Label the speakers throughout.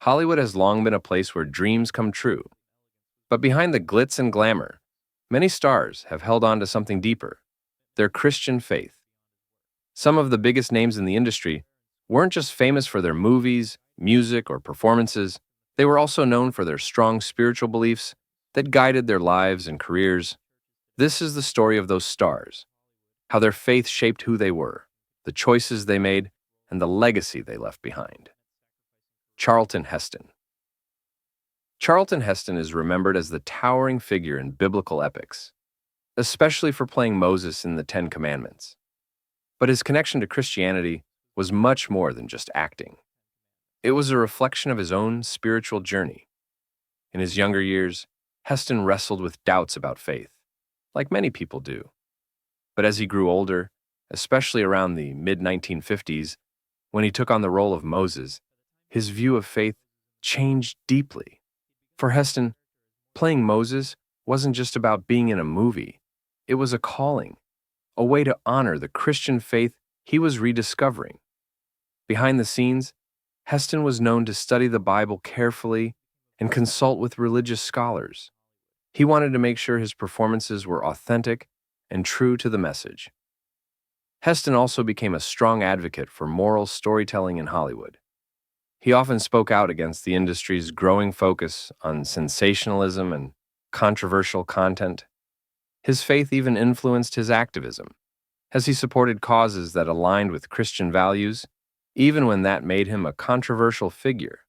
Speaker 1: Hollywood has long been a place where dreams come true. But behind the glitz and glamour, many stars have held on to something deeper, their Christian faith. Some of the biggest names in the industry weren't just famous for their movies, music, or performances, they were also known for their strong spiritual beliefs that guided their lives and careers. This is the story of those stars, how their faith shaped who they were, the choices they made, and the legacy they left behind. Charlton Heston. Charlton Heston is remembered as the towering figure in biblical epics, especially for playing Moses in the Ten Commandments. But his connection to Christianity was much more than just acting. It was a reflection of his own spiritual journey. In his younger years, Heston wrestled with doubts about faith, like many people do. But as he grew older, especially around the mid-1950s, when he took on the role of Moses, his view of faith changed deeply. For Heston, playing Moses wasn't just about being in a movie. It was a calling, a way to honor the Christian faith he was rediscovering. Behind the scenes, Heston was known to study the Bible carefully and consult with religious scholars. He wanted to make sure his performances were authentic and true to the message. Heston also became a strong advocate for moral storytelling in Hollywood. He often spoke out against the industry's growing focus on sensationalism and controversial content. His faith even influenced his activism, as he supported causes that aligned with Christian values, even when that made him a controversial figure.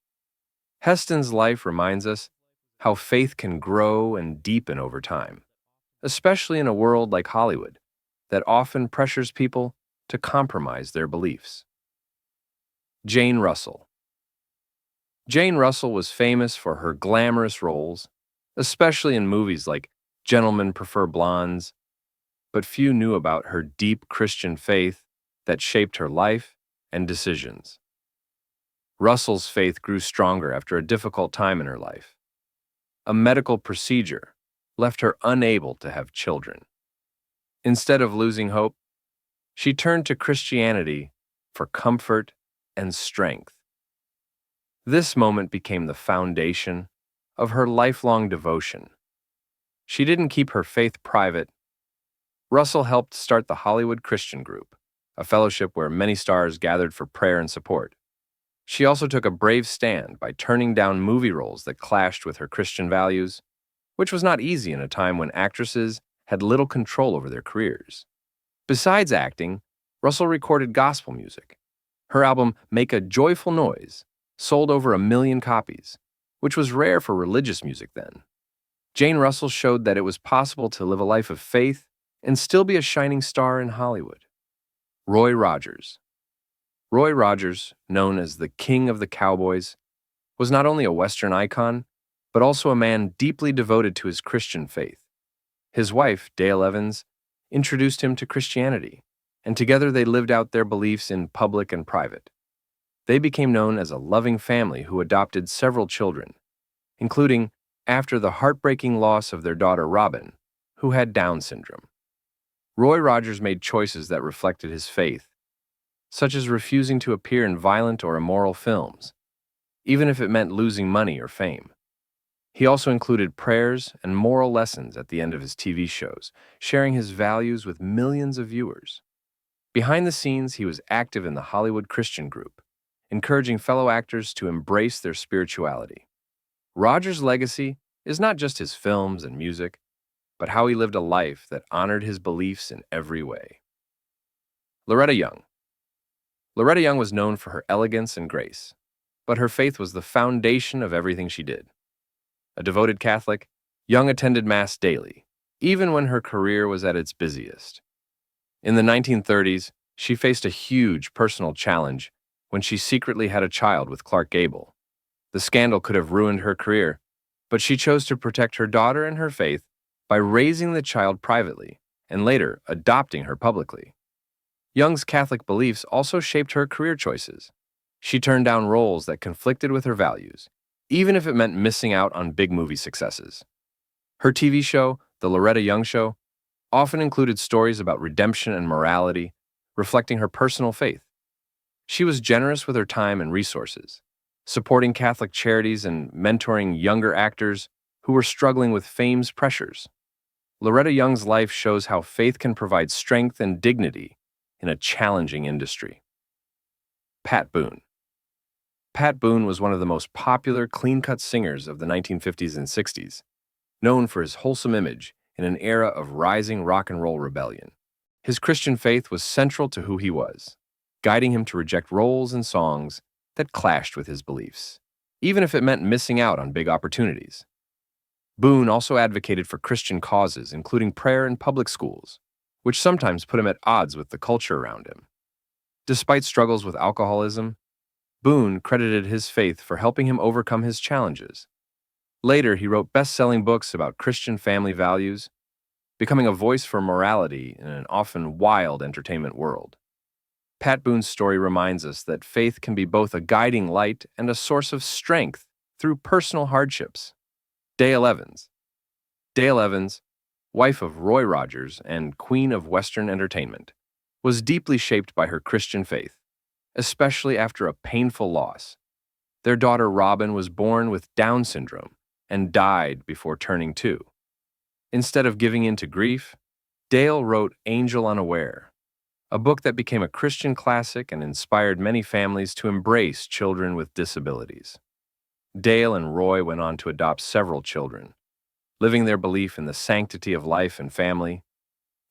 Speaker 1: Heston's life reminds us how faith can grow and deepen over time, especially in a world like Hollywood that often pressures people to compromise their beliefs. Jane Russell. Jane Russell was famous for her glamorous roles, especially in movies like Gentlemen Prefer Blondes, but few knew about her deep Christian faith that shaped her life and decisions. Russell's faith grew stronger after a difficult time in her life. A medical procedure left her unable to have children. Instead of losing hope, she turned to Christianity for comfort and strength. This moment became the foundation of her lifelong devotion. She didn't keep her faith private. Russell helped start the Hollywood Christian Group, a fellowship where many stars gathered for prayer and support. She also took a brave stand by turning down movie roles that clashed with her Christian values, which was not easy in a time when actresses had little control over their careers. Besides acting, Russell recorded gospel music. Her album, Make a Joyful Noise, sold over 1 million copies, which was rare for religious music then. Jane Russell showed that it was possible to live a life of faith and still be a shining star in Hollywood. Roy Rogers. Roy Rogers, known as the King of the Cowboys, was not only a Western icon, but also a man deeply devoted to his Christian faith. His wife, Dale Evans, introduced him to Christianity, and together they lived out their beliefs in public and private. They became known as a loving family who adopted several children, including after the heartbreaking loss of their daughter Robin, who had Down syndrome. Roy Rogers made choices that reflected his faith, such as refusing to appear in violent or immoral films, even if it meant losing money or fame. He also included prayers and moral lessons at the end of his TV shows, sharing his values with millions of viewers. Behind the scenes, he was active in the Hollywood Christian Group, encouraging fellow actors to embrace their spirituality. Rogers' legacy is not just his films and music, but how he lived a life that honored his beliefs in every way. Loretta Young. Loretta Young was known for her elegance and grace, but her faith was the foundation of everything she did. A devoted Catholic, Young attended Mass daily, even when her career was at its busiest. In the 1930s, she faced a huge personal challenge when she secretly had a child with Clark Gable. The scandal could have ruined her career, but she chose to protect her daughter and her faith by raising the child privately and later adopting her publicly. Young's Catholic beliefs also shaped her career choices. She turned down roles that conflicted with her values, even if it meant missing out on big movie successes. Her TV show, The Loretta Young Show, often included stories about redemption and morality, reflecting her personal faith. She was generous with her time and resources, supporting Catholic charities and mentoring younger actors who were struggling with fame's pressures. Loretta Young's life shows how faith can provide strength and dignity in a challenging industry. Pat Boone. Pat Boone was one of the most popular clean-cut singers of the 1950s and 60s, known for his wholesome image in an era of rising rock and roll rebellion. His Christian faith was central to who he was, guiding him to reject roles and songs that clashed with his beliefs, even if it meant missing out on big opportunities. Boone also advocated for Christian causes, including prayer in public schools, which sometimes put him at odds with the culture around him. Despite struggles with alcoholism, Boone credited his faith for helping him overcome his challenges. Later, he wrote best-selling books about Christian family values, becoming a voice for morality in an often wild entertainment world. Pat Boone's story reminds us that faith can be both a guiding light and a source of strength through personal hardships. Dale Evans. Dale Evans, wife of Roy Rogers and queen of Western entertainment, was deeply shaped by her Christian faith, especially after a painful loss. Their daughter Robin was born with Down syndrome and died before turning 2. Instead of giving in to grief, Dale wrote Angel Unaware, a book that became a Christian classic and inspired many families to embrace children with disabilities. Dale and Roy went on to adopt several children, living their belief in the sanctity of life and family.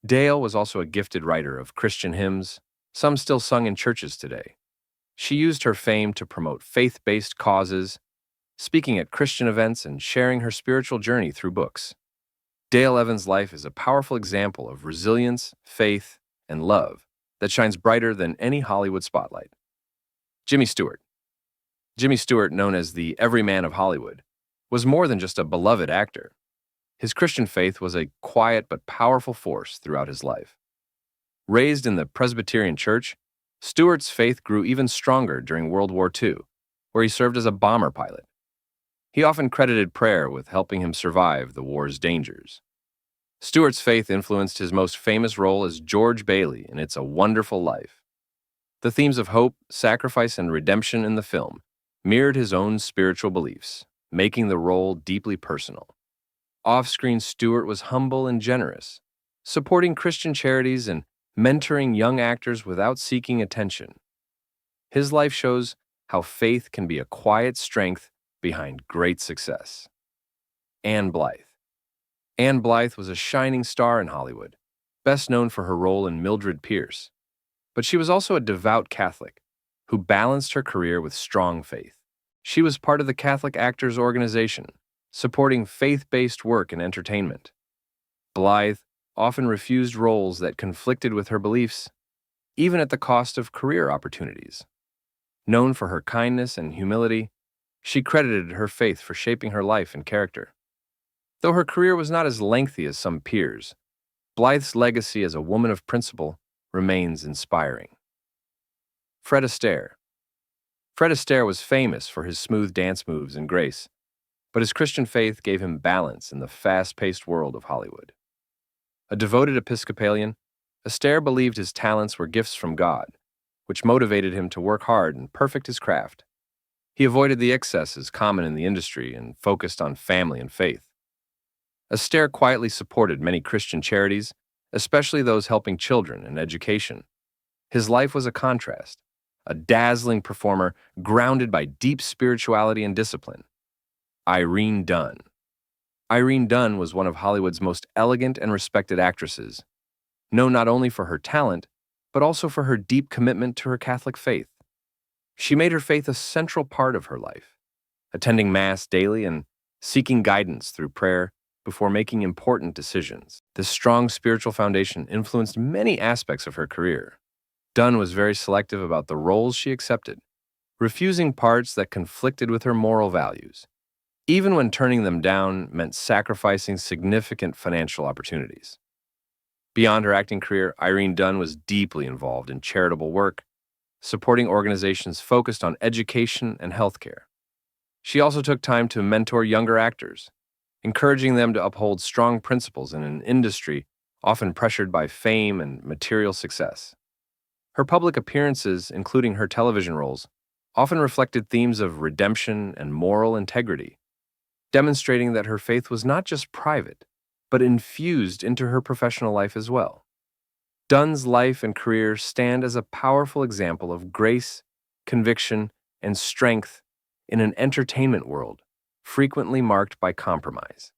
Speaker 1: Dale was also a gifted writer of Christian hymns, some still sung in churches today. She used her fame to promote faith-based causes, speaking at Christian events and sharing her spiritual journey through books. Dale Evans' life is a powerful example of resilience, faith, and love that shines brighter than any Hollywood spotlight. Jimmy Stewart. Jimmy Stewart, known as the everyman of Hollywood, was more than just a beloved actor. His Christian faith was a quiet but powerful force throughout his life. Raised in the Presbyterian Church, Stewart's faith grew even stronger during World War II, where he served as a bomber pilot. He often credited prayer with helping him survive the war's dangers. Stewart's faith influenced his most famous role as George Bailey in It's a Wonderful Life. The themes of hope, sacrifice, and redemption in the film mirrored his own spiritual beliefs, making the role deeply personal. Off-screen, Stewart was humble and generous, supporting Christian charities and mentoring young actors without seeking attention. His life shows how faith can be a quiet strength behind great success. Anne Blythe. Anne Blythe was a shining star in Hollywood, best known for her role in Mildred Pierce. But she was also a devout Catholic who balanced her career with strong faith. She was part of the Catholic Actors Organization, supporting faith-based work in entertainment. Blythe often refused roles that conflicted with her beliefs, even at the cost of career opportunities. Known for her kindness and humility, she credited her faith for shaping her life and character. Though her career was not as lengthy as some peers, Blythe's legacy as a woman of principle remains inspiring. Fred Astaire. Fred Astaire was famous for his smooth dance moves and grace, but his Christian faith gave him balance in the fast-paced world of Hollywood. A devoted Episcopalian, Astaire believed his talents were gifts from God, which motivated him to work hard and perfect his craft. He avoided the excesses common in the industry and focused on family and faith. Astaire quietly supported many Christian charities, especially those helping children and education. His life was a contrast, a dazzling performer grounded by deep spirituality and discipline. Irene Dunne. Irene Dunne was one of Hollywood's most elegant and respected actresses, known not only for her talent, but also for her deep commitment to her Catholic faith. She made her faith a central part of her life, attending Mass daily and seeking guidance through prayer before making important decisions. This strong spiritual foundation influenced many aspects of her career. Dunne was very selective about the roles she accepted, refusing parts that conflicted with her moral values, even when turning them down meant sacrificing significant financial opportunities. Beyond her acting career, Irene Dunne was deeply involved in charitable work, supporting organizations focused on education and healthcare. She also took time to mentor younger actors, encouraging them to uphold strong principles in an industry often pressured by fame and material success. Her public appearances, including her television roles, often reflected themes of redemption and moral integrity, demonstrating that her faith was not just private, but infused into her professional life as well. Dunn's life and career stand as a powerful example of grace, conviction, and strength in an entertainment world frequently marked by compromise.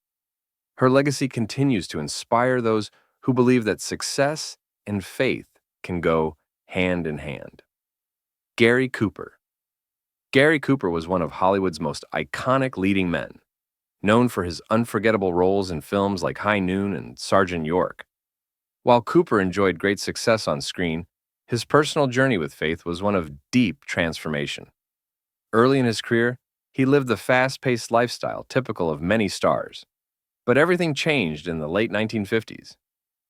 Speaker 1: Her legacy continues to inspire those who believe that success and faith can go hand in hand. Gary Cooper. Gary Cooper was one of Hollywood's most iconic leading men, known for his unforgettable roles in films like High Noon and Sergeant York. While Cooper enjoyed great success on screen, his personal journey with faith was one of deep transformation. Early in his career, he lived the fast-paced lifestyle typical of many stars. But everything changed in the late 1950s.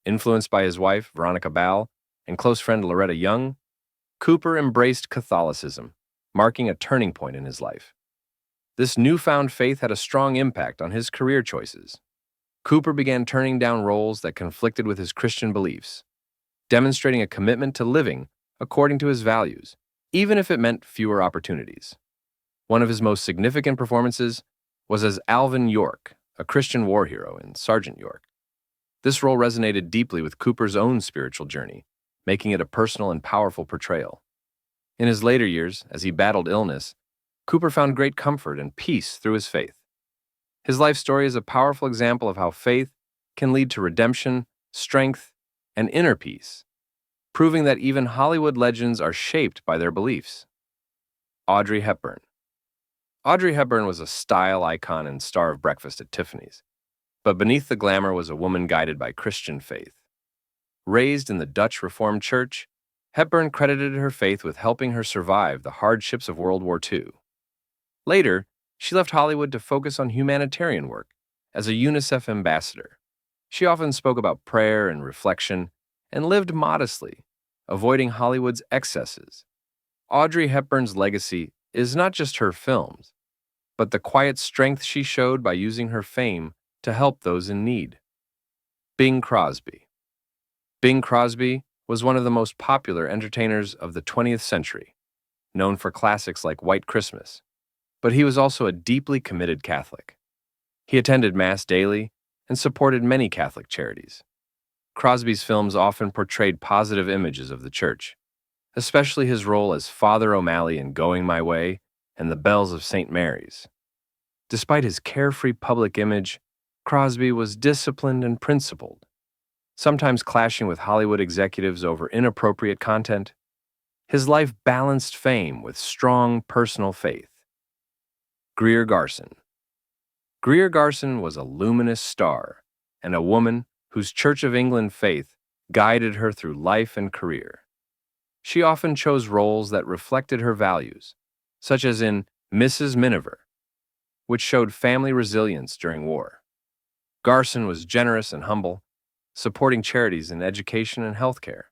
Speaker 1: Influenced by his wife, Veronica Ball, and close friend Loretta Young, Cooper embraced Catholicism, marking a turning point in his life. This newfound faith had a strong impact on his career choices. Cooper began turning down roles that conflicted with his Christian beliefs, demonstrating a commitment to living according to his values, even if it meant fewer opportunities. One of his most significant performances was as Alvin York, a Christian war hero in Sergeant York. This role resonated deeply with Cooper's own spiritual journey, making it a personal and powerful portrayal. In his later years, as he battled illness, Cooper found great comfort and peace through his faith. His life story is a powerful example of how faith can lead to redemption, strength, and inner peace, proving that even Hollywood legends are shaped by their beliefs. Audrey Hepburn. Audrey Hepburn was a style icon and star of Breakfast at Tiffany's, but beneath the glamour was a woman guided by Christian faith. Raised in the Dutch Reformed Church, Hepburn credited her faith with helping her survive the hardships of World War II. Later, she left Hollywood to focus on humanitarian work as a UNICEF ambassador. She often spoke about prayer and reflection and lived modestly, avoiding Hollywood's excesses. Audrey Hepburn's legacy is not just her films, but the quiet strength she showed by using her fame to help those in need. Bing Crosby. Bing Crosby was one of the most popular entertainers of the 20th century, known for classics like White Christmas, but he was also a deeply committed Catholic. He attended Mass daily and supported many Catholic charities. Crosby's films often portrayed positive images of the church, especially his role as Father O'Malley in Going My Way and The Bells of St. Mary's. Despite his carefree public image, Crosby was disciplined and principled, sometimes clashing with Hollywood executives over inappropriate content. His life balanced fame with strong personal faith. Greer Garson. Greer Garson was a luminous star and a woman whose Church of England faith guided her through life and career. She often chose roles that reflected her values, such as in Mrs. Miniver, which showed family resilience during war. Garson was generous and humble, supporting charities in education and healthcare.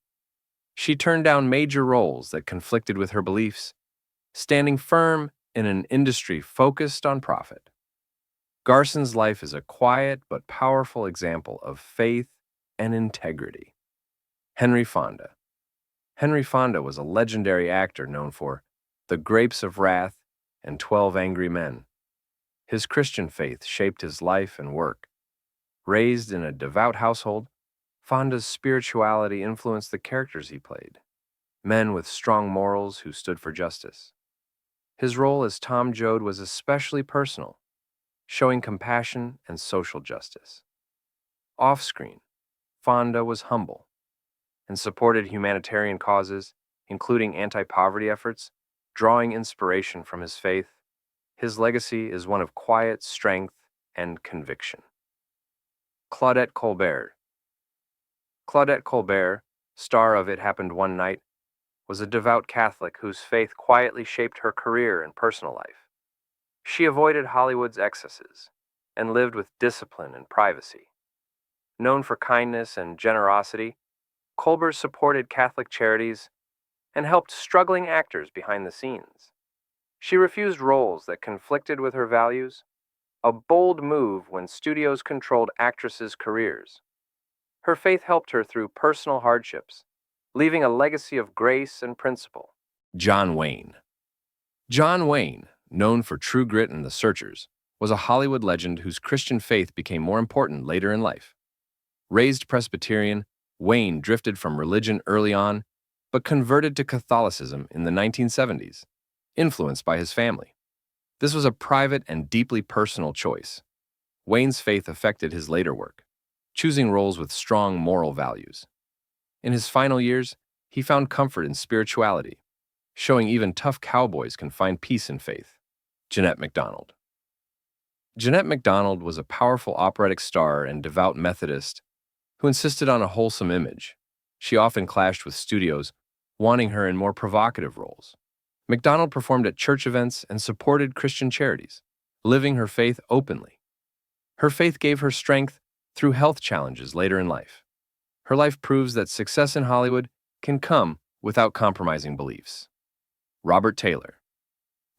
Speaker 1: She turned down major roles that conflicted with her beliefs, standing firm in an industry focused on profit. Garson's life is a quiet but powerful example of faith and integrity. Henry Fonda. Henry Fonda was a legendary actor known for The Grapes of Wrath and 12 Angry Men. His Christian faith shaped his life and work. Raised in a devout household, Fonda's spirituality influenced the characters he played, men with strong morals who stood for justice. His role as Tom Joad was especially personal, showing compassion and social justice. Off-screen, Fonda was humble and supported humanitarian causes, including anti-poverty efforts, drawing inspiration from his faith. His legacy is one of quiet strength and conviction. Claudette Colbert. Claudette Colbert, star of It Happened One Night, was a devout Catholic whose faith quietly shaped her career and personal life. She avoided Hollywood's excesses and lived with discipline and privacy. Known for kindness and generosity, Colbert supported Catholic charities and helped struggling actors behind the scenes. She refused roles that conflicted with her values, a bold move when studios controlled actresses' careers. Her faith helped her through personal hardships, leaving a legacy of grace and principle. John Wayne. John Wayne, known for True Grit and The Searchers, was a Hollywood legend whose Christian faith became more important later in life. Raised Presbyterian, Wayne drifted from religion early on, but converted to Catholicism in the 1970s, influenced by his family. This was a private and deeply personal choice. Wayne's faith affected his later work, choosing roles with strong moral values. In his final years, he found comfort in spirituality, showing even tough cowboys can find peace in faith. Jeanette MacDonald. Jeanette MacDonald was a powerful operatic star and devout Methodist who insisted on a wholesome image. She often clashed with studios, wanting her in more provocative roles. MacDonald performed at church events and supported Christian charities, living her faith openly. Her faith gave her strength through health challenges later in life. Her life proves that success in Hollywood can come without compromising beliefs. Robert Taylor.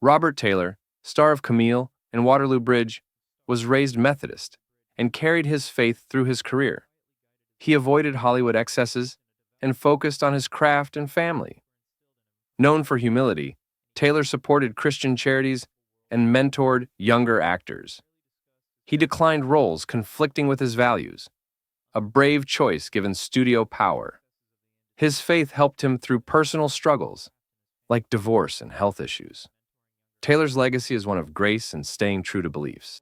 Speaker 1: Robert Taylor, star of Camille and Waterloo Bridge, was raised Methodist and carried his faith through his career. He avoided Hollywood excesses and focused on his craft and family. Known for humility, Taylor supported Christian charities and mentored younger actors. He declined roles conflicting with his values, a brave choice given studio power. His faith helped him through personal struggles, like divorce and health issues. Taylor's legacy is one of grace and staying true to beliefs.